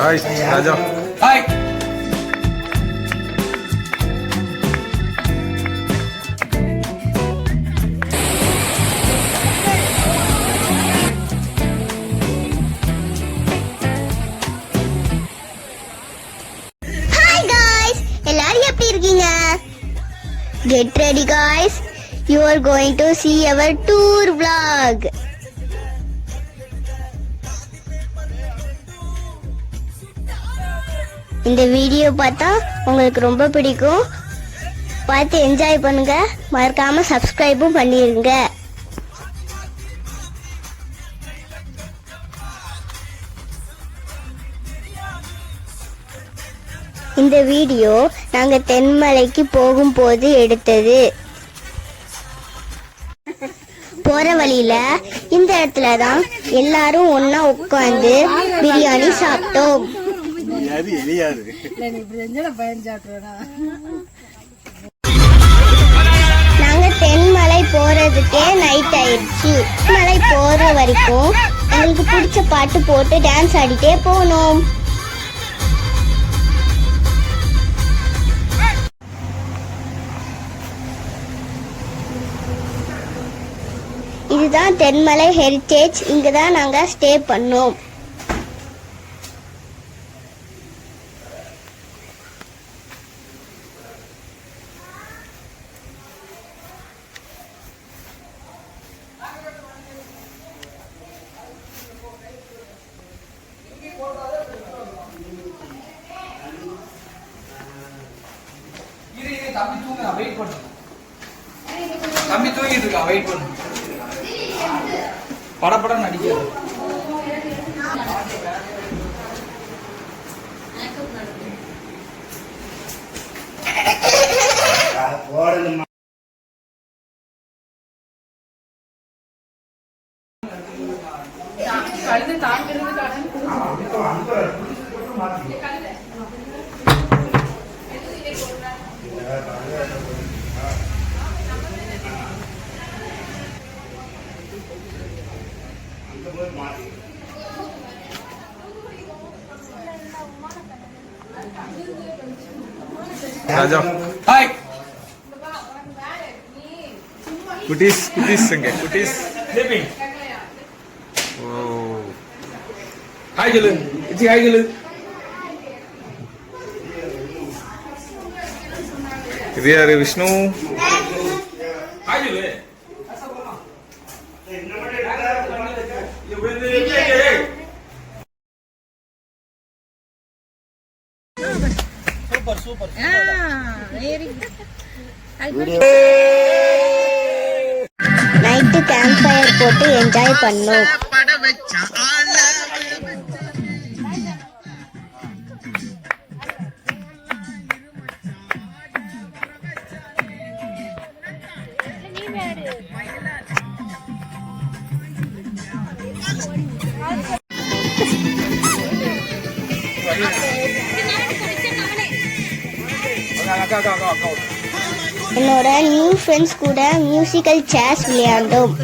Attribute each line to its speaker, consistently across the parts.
Speaker 1: Hi ராஜா.
Speaker 2: Hi.
Speaker 3: எல்லாரும் எப்படி இருக்கீங்க? Get ready guys. You are going to see our tour vlog. இந்த video பார்த்தா உங்களுக்கு ரொம்ப பிடிக்கும். பார்த்து என்ஜாய் பண்ணுங்க. மறக்காம சப்ஸ்கிரைபும் பண்ணிருங்க. இந்த வீடியோ நாங்க தென்மலைக்கு போகும்போது எடுத்தது. போற வழியில இந்த இடத்துல தான் எல்லாரும் ஒன்னா உட்கார்ந்து பிரியாணி சாப்பிட்டோம். நாங்க தென்மலை போறதுக்கே நைட் ஆயிடுச்சு. மலை போற வரைக்கும் எங்களுக்கு பிடிச்ச பாட்டு போட்டு டான்ஸ் ஆடிட்டே போனோம். இதுதான் தென்மலை ஹெரிட்டேஜ். இங்க தான் நாங்க ஸ்டே பண்ணோம்.
Speaker 2: தம்பி தூங்கிட்டு இருக்கா, வெயிட் பண்ணு. படப்படம் நடிக்கிறது.
Speaker 1: ராஜா.
Speaker 2: ஹாய்.
Speaker 1: குட்டீஸ் எங்க குட்டீஸ்?
Speaker 2: ஸ்லீப்பிங்.
Speaker 1: ஓ
Speaker 2: ஹாய் சொல்லு. இச்சி ஹாய் சொல்லு.
Speaker 1: இது யாரு? விஷ்ணு.
Speaker 2: ஹாய் சொல்லு. சூப்பர்.
Speaker 3: நைட்டு கேம்ப் ஃபயர் போட்டு என்ஜாய் பண்ணோம். என்னோட நியூ ஃப்ரெண்ட்ஸ் கூட மியூசிக்கல் சேர்ஸ் விளையாண்டோம்.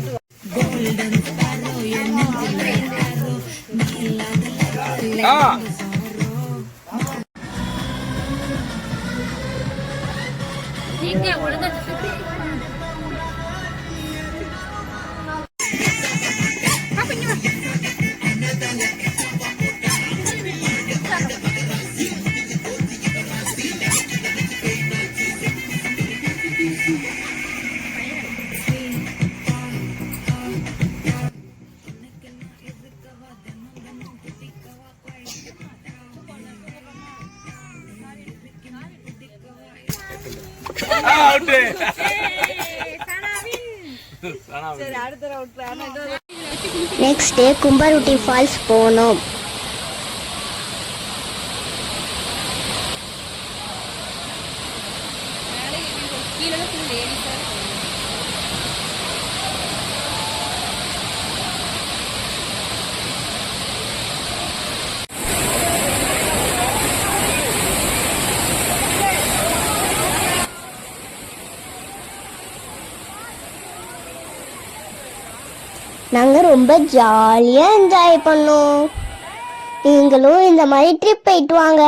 Speaker 3: நெக்ஸ்ட் டே கும்பருட்டி ஃபால்ஸ் போனோம். நாங்க ரொம்ப ஜாலியா என்ஜாய் பண்ணோம். நீங்களும் இந்த மாதிரி ட்ரிப் போயிட்டு வாங்க.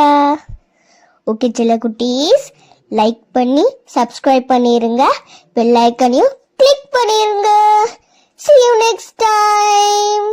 Speaker 3: ஓகே சில குட்டீஸ், லைக் பண்ணி சப்ஸ்கிரைப் பண்ணிருங்க, பெல் ஐக்கனையும் கிளிக் பண்ணிருங்க. See you next time.